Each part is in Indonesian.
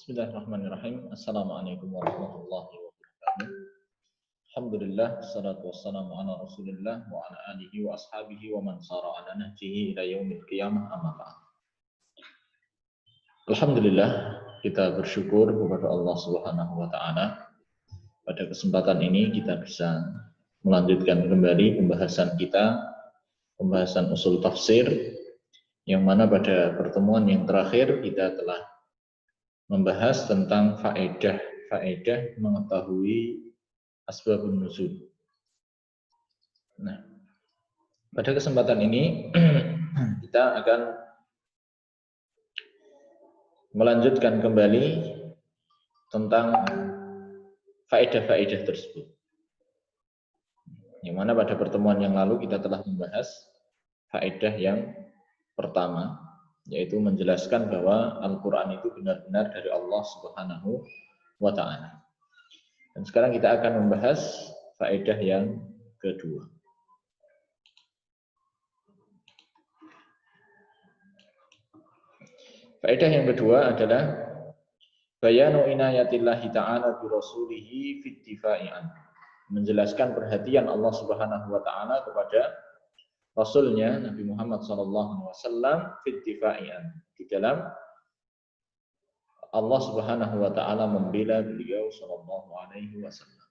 Bismillahirrahmanirrahim. Assalamualaikum warahmatullahi wabarakatuh. Alhamdulillah, wassalatu wassalamu ala Rasulillah wa ala alihi wa ashabihi wa man sara ala nahjihi ila yaumil qiyamah, amma ba'd. Alhamdulillah, kita bersyukur kepada Allah Subhanahu wa taala. Pada kesempatan ini kita bisa melanjutkan kembali pembahasan usul tafsir, yang mana pada pertemuan yang terakhir kita telah membahas tentang faedah mengetahui asbabun nuzul. Nah, pada kesempatan ini kita akan melanjutkan kembali tentang faedah-faedah tersebut. Yang mana pada pertemuan yang lalu kita telah membahas faedah yang pertama, yaitu menjelaskan bahwa Al-Quran itu benar-benar dari Allah Subhanahu wa ta'ala. Dan sekarang kita akan membahas faedah yang kedua. Faedah yang kedua adalah bayanu inayatillahi ta'ala bi rasulihi fit difa'i'an. Menjelaskan perhatian Allah Subhanahu wa ta'ala kepada Rasulnya Nabi Muhammad SAW fit difa'i'an, di dalam Allah Subhanahu wa ta'ala membela beliau sallallahu alaihi wasallam.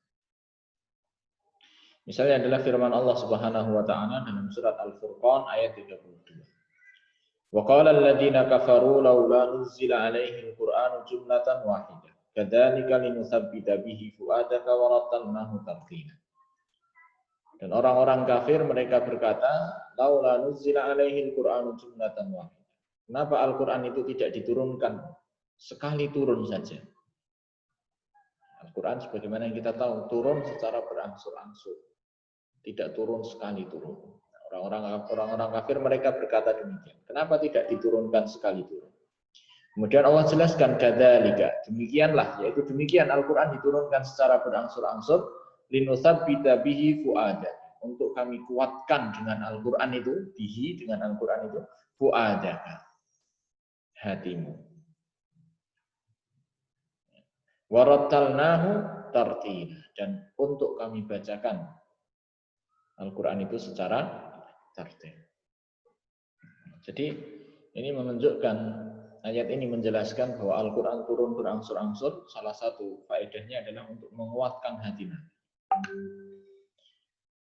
Misalnya adalah firman Allah Subhanahu wa ta'ala dalam surat Al-Furqan ayat 32. Wa qala alladziina kafaru laula nuzila 'alaihi al-Qur'anu jumlatan wahidah kadzalika linutsabbita bihi fu'adaka wa rattalnahu tartila. Dan orang-orang kafir mereka berkata, laula nuzila 'alaihi al-Qur'anu jumlatan wahidah. Kenapa Al-Qur'an itu tidak diturunkan sekali turun saja? Al-Quran sebagaimana yang kita tahu turun secara berangsur-angsur, tidak turun sekali turun. Orang-orang kafir mereka berkata demikian. Kenapa tidak diturunkan sekali turun? Kemudian Allah jelaskan kadzalika, demikianlah, yaitu demikian Al-Quran diturunkan secara berangsur-angsur linutsabbita bihi fu'adak, untuk kami kuatkan dengan Al-Quran itu, bihi dengan Al-Quran itu, fu'adaka, hatimu. Warattalnahu tartila, dan untuk kami bacakan Al-Quran itu secara tartil. Jadi ini menunjukkan, ayat ini menjelaskan bahwa Al-Quran turun berangsur-angsur. Salah satu faedahnya adalah untuk menguatkan hati Nabi.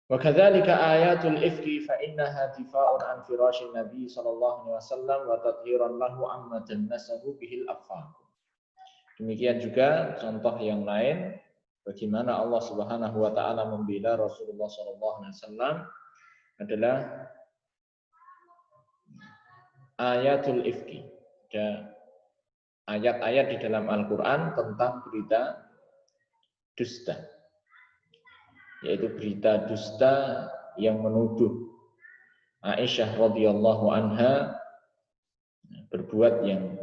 Wa kadzalika ayatul ifki fa innaha difa'un an firasyin Nabi sallallahu alaihi wasallam wa tadhiran lahu amma jannasahu bihil afaq. Demikian juga contoh yang lain bagaimana Allah Subhanahu wa taala membela Rasulullah sallallahu alaihi wasallam adalah ayatul ifki. Ada ayat-ayat di dalam Al-Qur'an tentang berita dusta. Yaitu berita dusta yang menuduh Aisyah radhiyallahu anha berbuat yang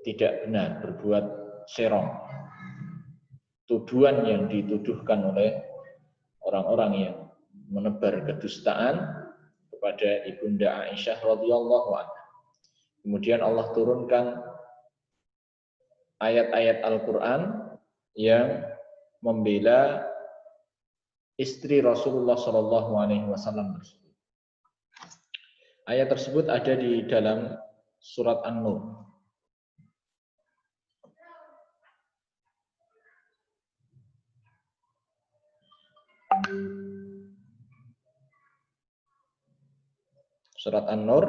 tidak benar, berbuat serong. Tuduhan yang dituduhkan oleh orang-orang yang menebar kedustaan kepada ibunda Aisyah radhiyallahu anha. Kemudian Allah turunkan ayat-ayat Al-Quran yang membela istri Rasulullah Shallallahu Alaihi Wasallam tersebut. Ayat tersebut ada di dalam surat An-Nur. Surat An-Nur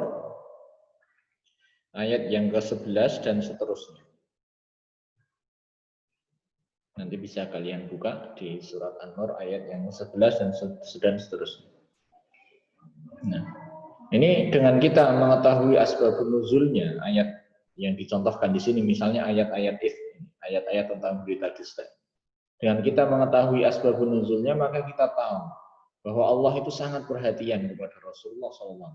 ayat yang ke-11 dan seterusnya. Nanti bisa kalian buka di surat An-Nur ayat yang ke-11 dan seterusnya. Nah, ini dengan kita mengetahui asbabun nuzulnya, ayat yang dicontohkan di sini, misalnya ayat-ayat ayat-ayat tentang berita dusta. Dengan kita mengetahui asbabun nuzulnya, maka kita tahu bahwa Allah itu sangat perhatian kepada Rasulullah SAW.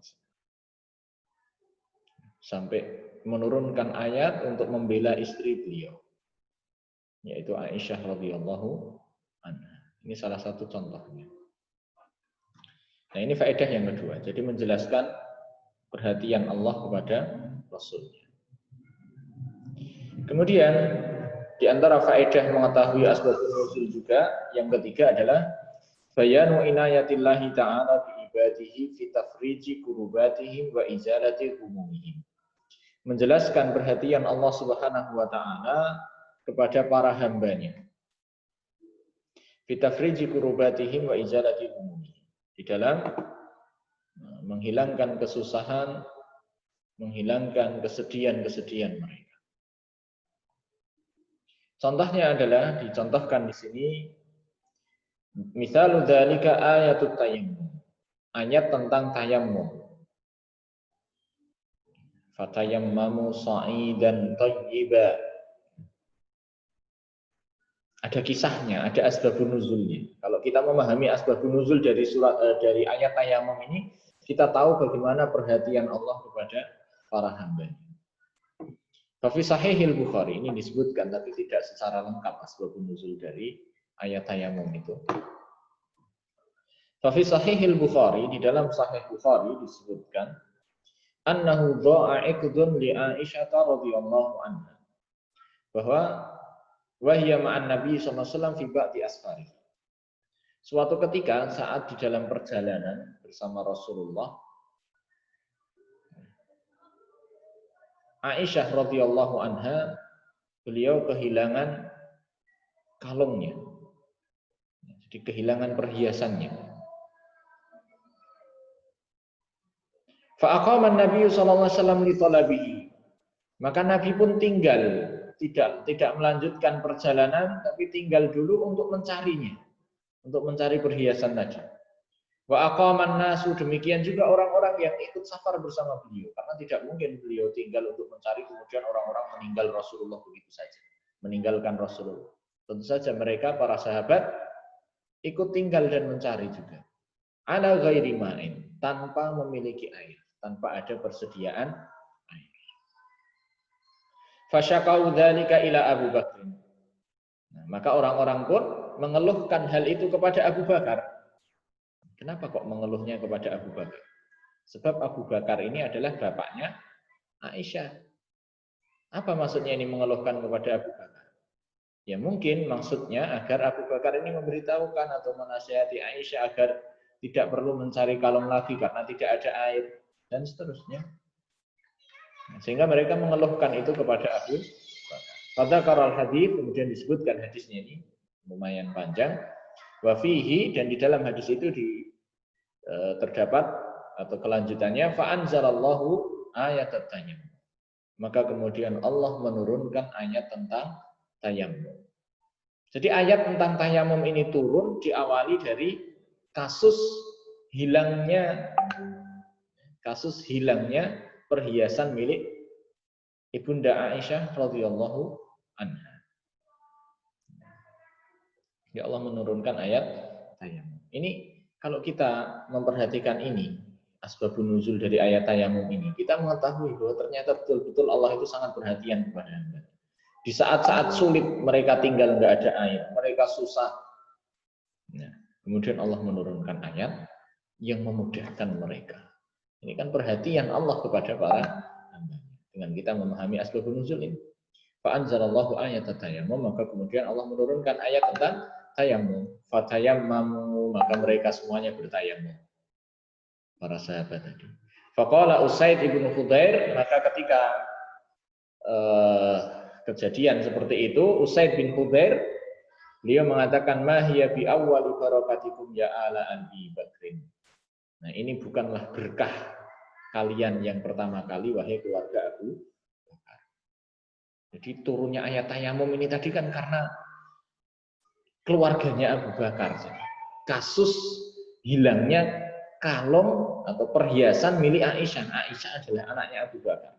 Sampai menurunkan ayat untuk membela istri beliau, yaitu Aisyah radhiyallahu anha. Ini salah satu contohnya. Nah, ini faedah yang kedua. Jadi menjelaskan perhatian Allah kepada Rasulnya. Kemudian di antara faedah mengetahui asbabun nuzul juga yang ketiga adalah bayanu inayatillahi ta'ala bi ibadihi fi tafriji kurubatihim wa izalati humumihim. Menjelaskan perhatian Allah Subhanahu wa taala kepada para hambanya. Fi tafriji kurubatihim wa izalati humumihim. Di dalam menghilangkan kesusahan, menghilangkan kesedihan-kesedihan mereka. Contohnya adalah dicontohkan di sini misalul dzalika ayatut tayammum. Ayat tentang tayammum. Fatayammamu sa'idan thayyiba. Ada kisahnya, ada asbabun nuzulnya. Kalau kita memahami asbabun nuzul dari dari ayat tayammum ini, kita tahu bagaimana perhatian Allah kepada para hamba. Fi sahihil Bukhari ini disebutkan tapi tidak secara lengkap asbabun nuzul dari ayat tayammum itu. Fi sahihil Bukhari, di dalam sahih Bukhari disebutkan annahu dha'a iqdun li Aisyah radhiyallahu anha. Bahwa wahya ma'an Nabi sallallahu alaihi wasallam fi ba'di asfari. Suatu ketika saat di dalam perjalanan bersama Rasulullah, Aisyah radhiyallahu anha beliau kehilangan kalungnya. Jadi kehilangan perhiasannya. Fa aqama an-nabiy sallallahu alaihi wasallam li talabihi. Maka Nabi pun tinggal, tidak melanjutkan perjalanan tapi tinggal dulu untuk mencarinya, untuk mencari perhiasan tadi. Wa aqaman nasu, demikian juga orang-orang yang ikut safar bersama beliau, karena tidak mungkin beliau tinggal untuk mencari kemudian orang-orang meninggal Rasulullah begitu saja, meninggalkan Rasulullah. Tentu saja mereka para sahabat ikut tinggal dan mencari juga. Ala ghairi ma'in, tanpa memiliki air, tanpa ada persediaan air. Fasyakau dzalika ila Abu Bakar. Nah, maka orang-orang pun mengeluhkan hal itu kepada Abu Bakar. Kenapa kok mengeluhnya kepada Abu Bakar? Sebab Abu Bakar ini adalah bapaknya Aisyah. Apa maksudnya ini mengeluhkan kepada Abu Bakar? Ya mungkin maksudnya agar Abu Bakar ini memberitahukan atau menasihati Aisyah agar tidak perlu mencari kalung lagi karena tidak ada air dan seterusnya. Sehingga mereka mengeluhkan itu kepada Abu Bakar. Pada karal hadis kemudian disebutkan hadisnya ini lumayan panjang. Wa fihi, dan di dalam hadis itu terdapat atau kelanjutannya fa anzalallahu ayat tayammum. Maka kemudian Allah menurunkan ayat tentang tayammum. Jadi ayat tentang tayammum ini turun diawali dari kasus hilangnya perhiasan milik Ibunda Aisyah radhiyallahu anha. Ya Allah menurunkan ayat tayammum. Ini kalau kita memperhatikan ini, asbabun nuzul dari ayat tayammum ini, kita mengetahui bahwa ternyata betul-betul Allah itu sangat perhatian kepada hamba. Di saat-saat sulit mereka tinggal nggak ada air, mereka susah. Nah, kemudian Allah menurunkan ayat yang memudahkan mereka. Ini kan perhatian Allah kepada para hamba. Dengan kita memahami asbabun nuzul ini. Fa anzalallahu ayat tayammum, maka kemudian Allah menurunkan ayat tentang tayammum. Fatayammamu, maka mereka semuanya bertayammum. Para sahabat tadi. Faqala Usaid ibnu Khudair, maka ketika kejadian seperti itu, Usaid bin Khudair beliau mengatakan ma hiya bi awwali barakatikum ya ala Abi Bakrin. Nah, ini bukanlah berkah kalian yang pertama kali wahai keluarga Abu Bakar. Jadi turunnya ayat tayammum ini tadi kan karena keluarganya Abu Bakar. Kasus hilangnya kalung atau perhiasan milik Aisyah. Aisyah adalah anaknya Abu Bakar.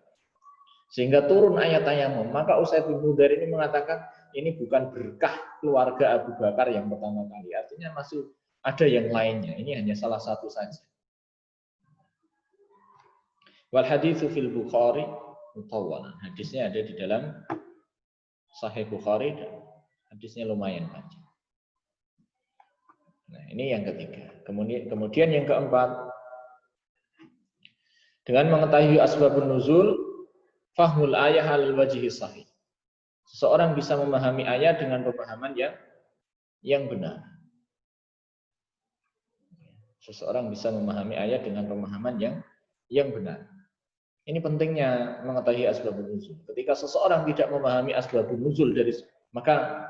Sehingga turun ayat tayammum. Maka Usaid bin Khudair ini mengatakan ini bukan berkah keluarga Abu Bakar yang pertama kali. Artinya masih ada yang lainnya. Ini hanya salah satu saja. Wal haditsu fil Bukhari mutawwalan. Hadisnya ada di dalam Sahih Bukhari dan hadisnya lumayan panjang. Nah, ini yang ketiga. Kemudian yang keempat, dengan mengetahui asbabun nuzul, fahmul ayah al wajhi sahih. Seseorang bisa memahami ayat dengan pemahaman yang benar. Seseorang bisa memahami ayat dengan pemahaman yang benar. Ini pentingnya mengetahui asbabun nuzul. Ketika seseorang tidak memahami asbabun nuzul maka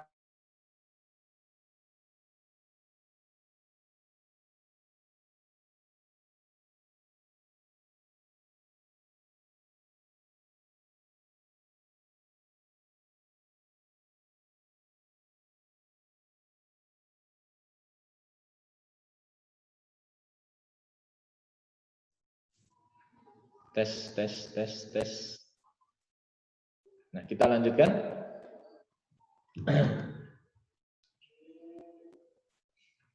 tes. Nah, kita lanjutkan.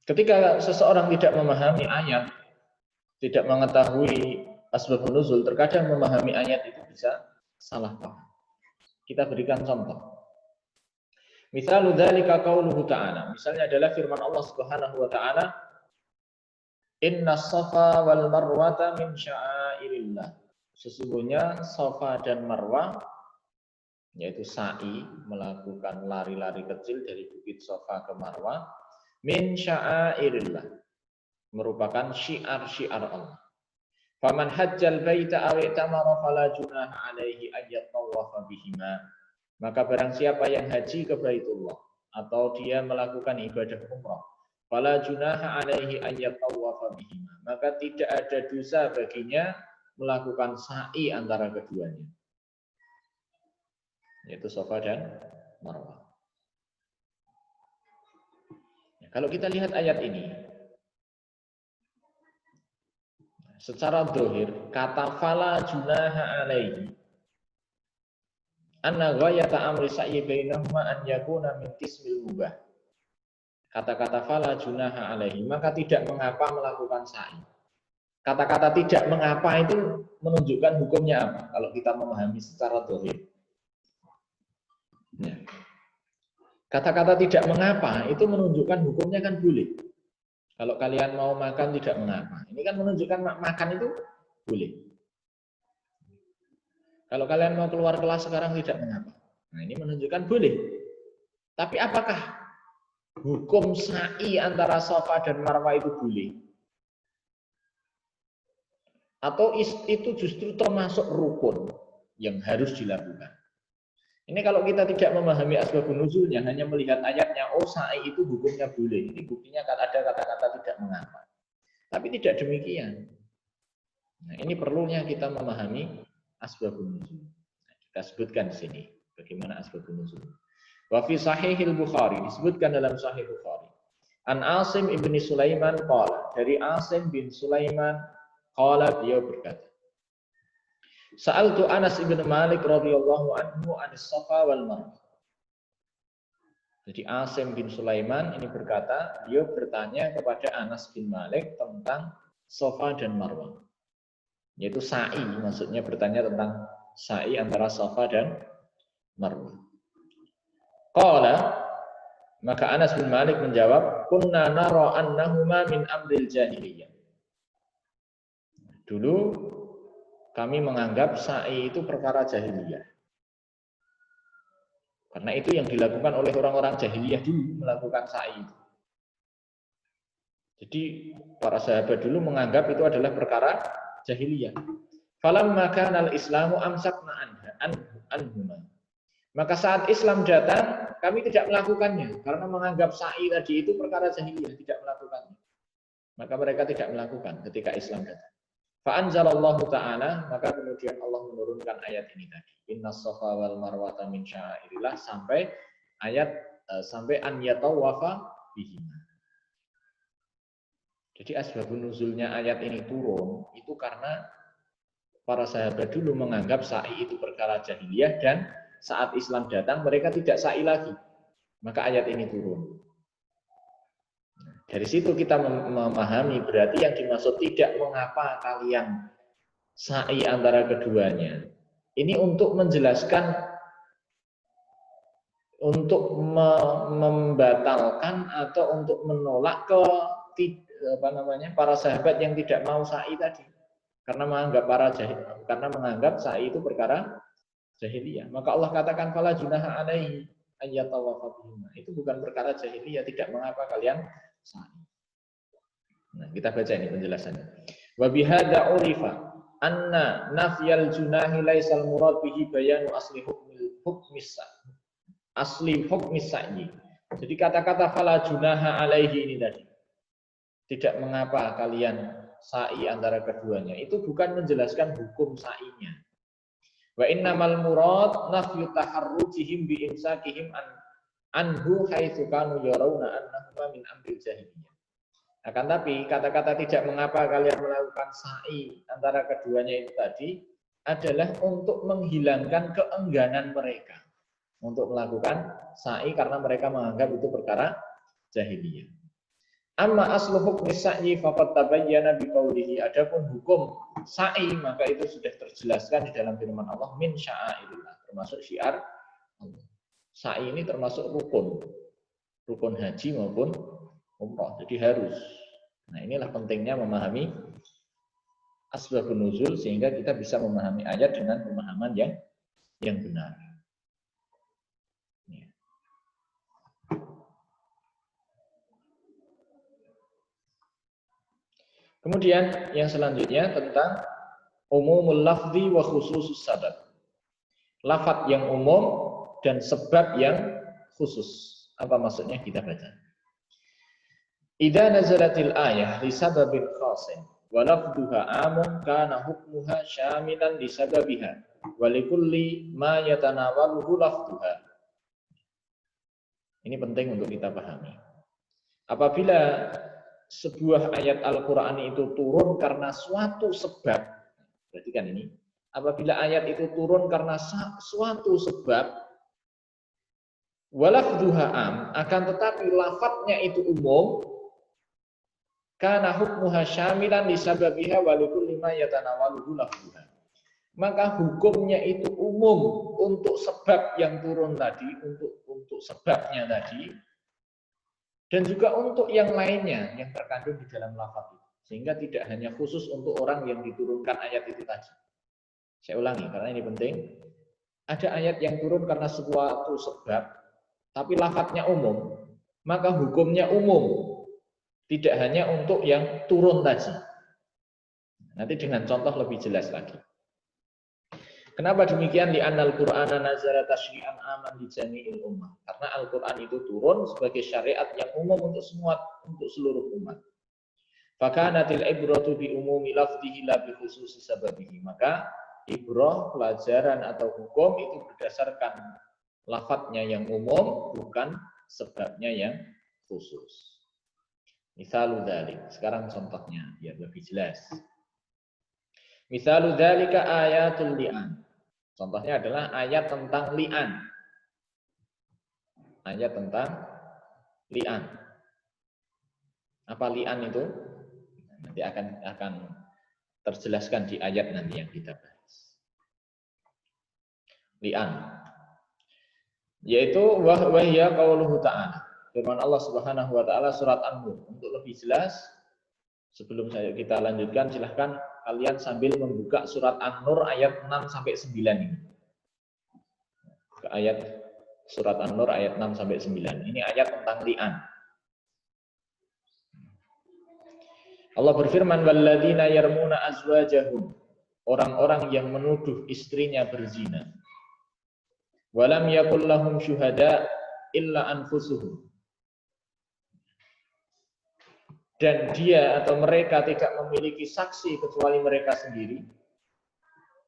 Ketika seseorang tidak memahami ayat, tidak mengetahui asbabun nuzul, terkadang memahami ayat itu bisa salah paham. Kita berikan contoh. Misalnya dzalika qauluhu ta'ala. Misalnya adalah firman Allah Subhanahu wa taala, "Innas safa wal marwata min sya'airillah." Sesungguhnya Safa dan Marwah, yaitu sa'i, melakukan lari-lari kecil dari bukit Safa ke Marwah, min sya'airillah, merupakan syiar-syiar Allah. Faman hajjal baita aw i'tamara fala junaha alaihi an yatawafa bihima. Maka barang siapa yang haji ke Baitullah atau dia melakukan ibadah umrah, fala junaha alaihi an yatawafa bihima. Maka tidak ada dosa baginya melakukan sa'i antara keduanya, yaitu Safa dan Marwah. Nah, kalau kita lihat ayat ini, secara zahir kata fala junaha alaihi anna ghayata amri sa'i bainahuma an yakuna min qismil mubah. Kata-kata fala junaha alaihi, maka tidak mengapa melakukan sa'i. Kata-kata tidak mengapa itu menunjukkan hukumnya apa? Kalau kita memahami secara zahir. Kata-kata tidak mengapa itu menunjukkan hukumnya kan boleh. Kalau kalian mau makan tidak mengapa. Ini kan menunjukkan makan itu boleh. Kalau kalian mau keluar kelas sekarang tidak mengapa. Nah, ini menunjukkan boleh. Tapi apakah hukum sa'i antara Safa dan Marwah itu boleh? Atau itu justru termasuk rukun yang harus dilakukan? Ini kalau kita tidak memahami asbabun nuzulnya, hanya melihat ayatnya, oh sa'i itu hukumnya boleh. Ini buktinya kan ada kata-kata tidak mengapa. Tapi tidak demikian. Nah, ini perlunya kita memahami asbabun nuzul. Nah, kita sebutkan di sini bagaimana asbabun nuzul. Wa fi sahihil Bukhari, disebutkan dalam sahih Bukhari. An Asim ibni Sulaiman qala, dari Asim bin Sulaiman qala, beliau berkata, Sa'altu Anas ibn Malik radhiyallahu anhu anis Safa wal Marwah. Jadi Asim bin Sulaiman ini berkata, beliau bertanya kepada Anas bin Malik tentang Safa dan Marwah. Yaitu sa'i, maksudnya bertanya tentang sa'i antara Safa dan Marwah. Qala, maka Anas bin Malik menjawab, kunna nara annahuma min amril jahiliyah. Dulu kami menganggap sa'i itu perkara jahiliyah. Karena itu yang dilakukan oleh orang-orang jahiliyah dulu, melakukan sa'i itu. Jadi para sahabat dulu menganggap itu adalah perkara jahiliyah. Falamma kana al-islamu amsakna anhuma. Maka saat Islam datang, kami tidak melakukannya karena menganggap sa'i tadi itu perkara jahiliyah, tidak melakukannya. Maka mereka tidak melakukan ketika Islam datang. Fa anzalallahu ta'ala, maka kemudian Allah menurunkan ayat ini tadi. Innas safa wal marwata min sya'airillah, sampai ayat sampai an yatawafa bihima. Jadi asbabun nuzulnya ayat ini turun itu karena para sahabat dulu menganggap sa'i itu perkara jahiliyah dan saat Islam datang mereka tidak sa'i lagi. Maka ayat ini turun. Dari situ kita memahami berarti yang dimaksud tidak mengapa kalian sa'i antara keduanya. Ini untuk menjelaskan, untuk membatalkan atau untuk menolak para sahabat yang tidak mau sa'i tadi. Karena menganggap sa'i itu perkara jahiliyah. Maka Allah katakan fala junaha alaihi ayyatawafa bihima. Itu bukan perkara jahiliyah, tidak mengapa kalian sa'i. Nah, kita baca ini penjelasannya. Wa bihadza urifa anna nafyal junahi laisal murad bihi bayanu asli hukmis sa'i. Jadi kata-kata fala junaha alaihi ini tadi, tidak mengapa kalian sa'i antara keduanya, itu bukan menjelaskan hukum sa'inya. Wa innamal murad nafyu taharrujihim bi imsakihim anhu haitsu kanu yarawna annahu min amril jahiliyah. Akan tapi kata-kata tidak mengapa kalian melakukan sa'i antara keduanya itu tadi adalah untuk menghilangkan keengganan mereka untuk melakukan sa'i karena mereka menganggap itu perkara jahiliyah. Amma aslu hukmi sa'i faqad tabayyana biqaulihi. Adapun hukum sa'i maka itu sudah terjelaskan di dalam firman Allah min sya'airillah, termasuk syiar Allah. Sa'i ini termasuk rukun haji maupun umrah. Jadi harus. Nah, inilah pentingnya memahami asbabun nuzul sehingga kita bisa memahami ayat dengan pemahaman yang benar. Kemudian yang selanjutnya tentang umumul lafzi wa khususus sabab. Lafaz yang umum dan sebab yang khusus. Apa maksudnya kita baca. Idza nazalatil ayah li sababin khasin wa lafdhuha amun kana hukmuha syamilan li sababiha wa likulli ma yatanawaluhu lafdhuha. Ini penting untuk kita pahami. Apabila sebuah ayat Al-Quran itu turun karena suatu sebab, perhatikan ini, apabila ayat itu turun karena suatu sebab, walafduha am, akan tetapi lafadznya itu umum, kana hukmuha syamilan lisababiha walikulli ma yatanawaluhu lafduha. Maka hukumnya itu umum untuk sebab yang turun tadi, untuk sebabnya tadi, dan juga untuk yang lainnya yang terkandung di dalam lafaz itu. Sehingga tidak hanya khusus untuk orang yang diturunkan ayat itu tadi. Saya ulangi karena ini penting. Ada ayat yang turun karena suatu sebab, tapi lafaznya umum, maka hukumnya umum. Tidak hanya untuk yang turun tadi. Nanti dengan contoh lebih jelas lagi. Kenapa demikian? Li'annal Qur'ana nazala tasyri'an aman li jami'il ummah. Karena Al-Qur'an itu turun sebagai syariat yang umum untuk seluruh umat. Fakanatil ibratu bi umumi lafdhihi la bi khususi sababihi. Maka ibrah, pelajaran atau hukum itu berdasarkan lafadznya yang umum, bukan sebabnya yang khusus. Misalu dzalik. Sekarang contohnya biar lebih jelas. Misalu dzalika ayatul li'an. Contohnya adalah ayat tentang li'an. Ayat tentang li'an. Apa li'an itu? Nanti akan terjelaskan di ayat nanti yang kita bahas. Li'an. Yaitu wahya qauluhu ta'ala. Firman Allah Subhanahu wa taala surat An-Nur. Untuk lebih jelas sebelum kita lanjutkan silahkan kalian sambil membuka surat An-Nur ayat 6 sampai 9 ini. Ayat surat An-Nur ayat 6 sampai 9. Ini ayat tentang li'an. Allah berfirman walladzina yarmuna azwajahum, orang-orang yang menuduh istrinya berzina. Walam yakul lahum syuhada illa anfusuhum. Dan dia atau mereka tidak memiliki saksi kecuali mereka sendiri.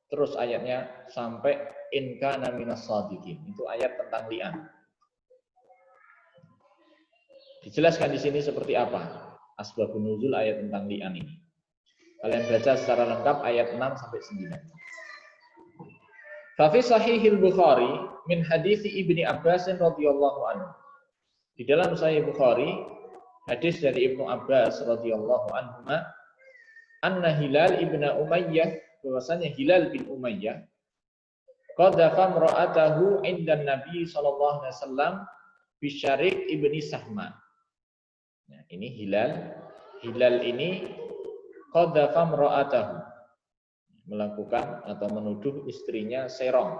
Terus ayatnya sampai in kana minas shadiqin. Itu ayat tentang li'an. Dijelaskan di sini seperti apa asbabun nuzul ayat tentang li'an ini. Kalian baca secara lengkap ayat 6 sampai 9. Fa fi sahihil Bukhari min hadits Ibnu Abbas radhiyallahu anhu. Di dalam Sahih Bukhari hadis dari Ibnu Abbas radhiyallahu anhu, anna Hilal ibnu Umayyah, bahwasanya Hilal bin Umayyah qadhafa imra'atahu 'inda Nabi sallallahu alaihi wasallam bi Syariq ibni Sahma. Nah, ini Hilal ini qadhafa imra'atahu, melakukan atau menuduh istrinya serong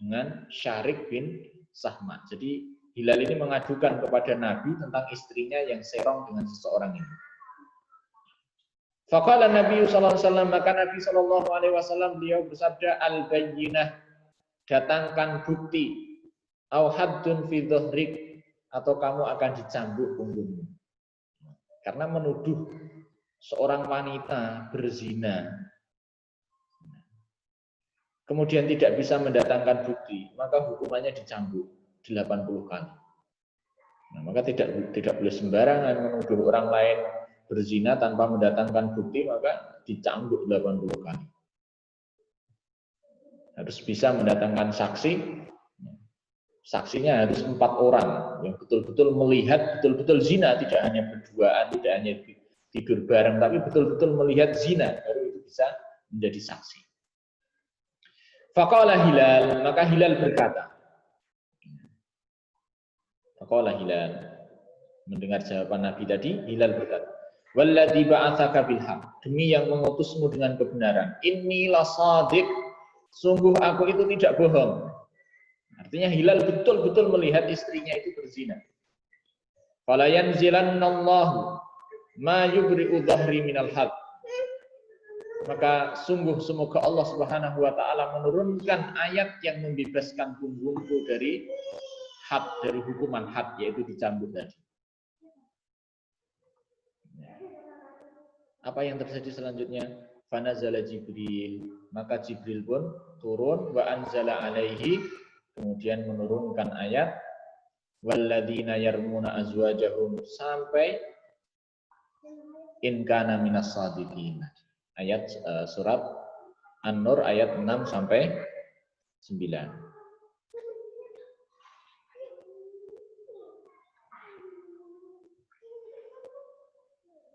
dengan Syarik bin Sahma. Jadi Hilal ini mengadukan kepada Nabi tentang istrinya yang serong dengan seseorang ini. Faqala Nabi sallallahu alaihi wasallam, maka Nabi sallallahu alaihi wasallam beliau bersabda, al-bayyinah, datangkan bukti, au haddun fi dhahrik, atau kamu akan dicambuk punggungmu. Karena menuduh seorang wanita berzina, kemudian tidak bisa mendatangkan bukti, maka hukumannya dicambuk 80 kali. Nah, maka tidak boleh sembarangan menuduh orang lain berzina tanpa mendatangkan bukti, maka dicambuk 80 kali. Harus bisa mendatangkan saksi. Saksinya harus 4 orang yang betul-betul melihat betul-betul zina, tidak hanya berduaan, tidak hanya tidur bareng, tapi betul-betul melihat zina, baru itu bisa menjadi saksi. Faqala Hilal, maka Hilal berkata. Faqala Hilal, mendengar jawaban Nabi tadi, Hilal berkata, walladzi ba'atsaka bil haqq, demi yang mengutusmu dengan kebenaran, inni lasadiq, sungguh aku itu tidak bohong. Artinya Hilal betul-betul melihat istrinya itu berzina. Fala yanzilannallahu ma yubri'u dhahri minal had. Maka sungguh semoga Allah Subhanahu wa taala menurunkan ayat yang membebaskan punggungku dari had, dari hukuman had, yaitu dicambuk tadi. Apa yang terjadi selanjutnya? Fanazala Jibril, maka Jibril pun turun, wa anzala alaihi, kemudian menurunkan ayat walladzina yarmuna azwajahum sampai in kana minas shadiqin. Ayat surat An-Nur ayat 6 sampai 9.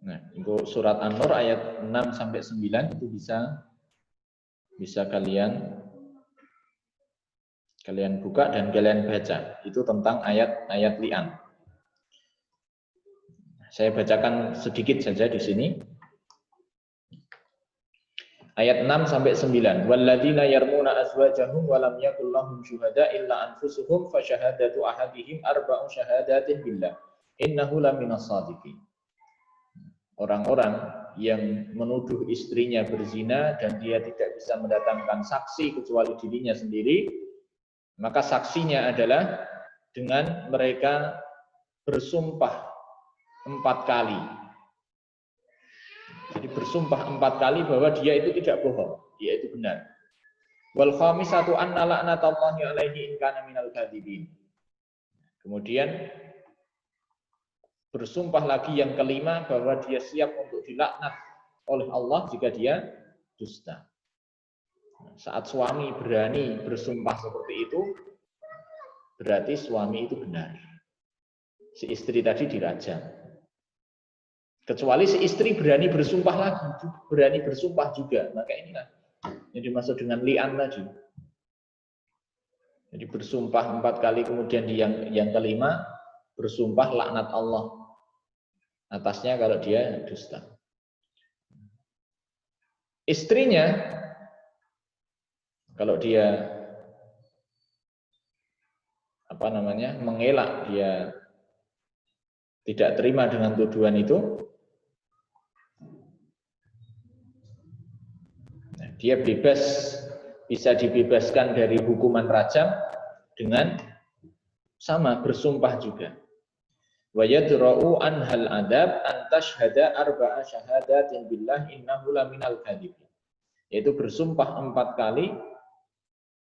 Nah, untuk surat An-Nur ayat 6 sampai 9 itu bisa kalian buka dan kalian baca. Itu tentang ayat-ayat li'an. Saya bacakan sedikit saja di sini. Ayat 6 sampai 9. Walladzina yarmuna azwajahum wa lam yakul lahum syuhada illa anfusuhum fa syahadatu ahadihim arba'u syahadatin billah innahu laminas shadiqin. Orang-orang yang menuduh istrinya berzina dan dia tidak bisa mendatangkan saksi kecuali dirinya sendiri, maka saksinya adalah dengan mereka bersumpah 4 kali. Jadi bersumpah 4 kali bahwa dia itu tidak bohong, dia itu benar. Wal khamisatu anna la'natallahi alaihi in kana minal kadhibin. Kemudian bersumpah lagi yang kelima bahwa dia siap untuk dilaknat oleh Allah jika dia dusta. Saat suami berani bersumpah seperti itu, berarti suami itu benar. Si istri tadi dirajam. Kecuali si istri berani bersumpah lagi, berani bersumpah juga, maka inilah yang dimaksud dengan li'an tadi. Jadi bersumpah 4 kali, kemudian yang kelima bersumpah laknat Allah atasnya kalau dia dusta. Istrinya kalau dia mengelak, dia tidak terima dengan tuduhan itu, dia bisa dibebaskan dari hukuman rajam dengan sama bersumpah juga. Wa yadra'u anhal adab an tashhada arba'a syahadatin billah innahu laminal kadhibin. Yaitu bersumpah 4 kali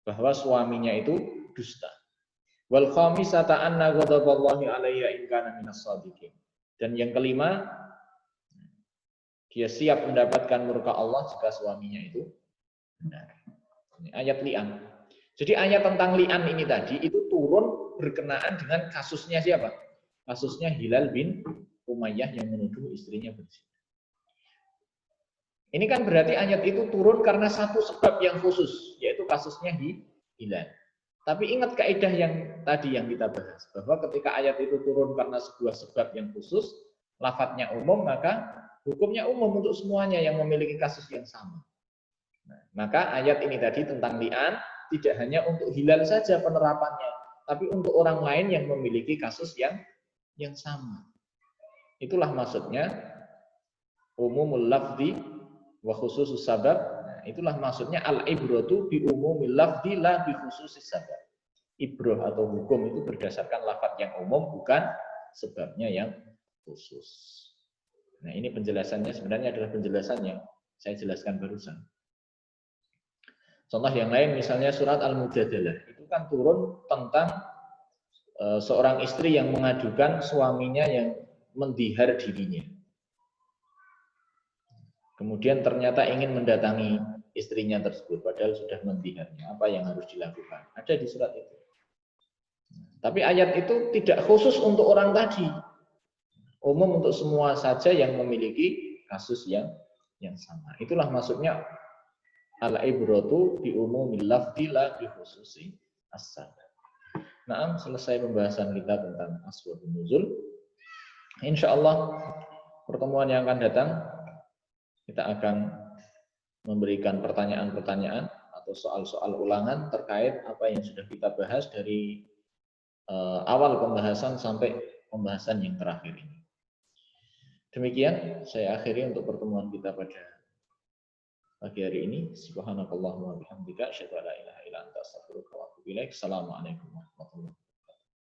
bahwa suaminya itu dusta. Wal khamisata anna ghadaballahi 'alayya in kana minas shadiqin. Dan yang kelima, dia siap mendapatkan murka Allah jika suaminya itu benar. Ini ayat li'an. Jadi ayat tentang li'an ini tadi itu turun berkenaan dengan kasusnya siapa? Kasusnya Hilal bin Umayyah yang menuduh istrinya berzina. Ini kan berarti ayat itu turun karena satu sebab yang khusus, yaitu kasusnya Hilal. Tapi ingat kaidah yang tadi yang kita bahas, bahwa ketika ayat itu turun karena sebuah sebab yang khusus, lafadznya umum, maka hukumnya umum untuk semuanya yang memiliki kasus yang sama. Nah, maka ayat ini tadi tentang li'an tidak hanya untuk hilal saja penerapannya, tapi untuk orang lain yang memiliki kasus yang sama. Itulah maksudnya umumul lafzi wa khususus sabab. Nah, itulah maksudnya al-ibratu bi umumil lafzi la bi khususis sabab. Ibrah atau hukum itu berdasarkan lafaz yang umum, bukan sebabnya yang khusus. Nah, ini penjelasannya sebenarnya adalah penjelasan yang saya jelaskan barusan. Contoh yang lain misalnya surat Al-Mujadalah. Itu kan turun tentang seorang istri yang mengadukan suaminya yang mendihar dirinya. Kemudian ternyata ingin mendatangi istrinya tersebut, padahal sudah mendiharnya. Apa yang harus dilakukan? Ada di surat itu. Tapi ayat itu tidak khusus untuk orang tadi. Umum untuk semua saja yang memiliki kasus yang sama. Itulah maksudnya al-ibratu bi umumil lafzi la bi khususi as-sabab. Nah, selesai pembahasan kita tentang asbabun nuzul. Insyaallah pertemuan yang akan datang kita akan memberikan pertanyaan-pertanyaan atau soal-soal ulangan terkait apa yang sudah kita bahas dari awal pembahasan sampai pembahasan yang terakhir ini. Demikian saya akhiri untuk pertemuan kita pada pagi hari ini. Subhanakallahumma wa bihamdika asyhadu an la ilaha illa anta astaghfiruka wa atubu ilaik. Assalamualaikum warahmatullahi wabarakatuh.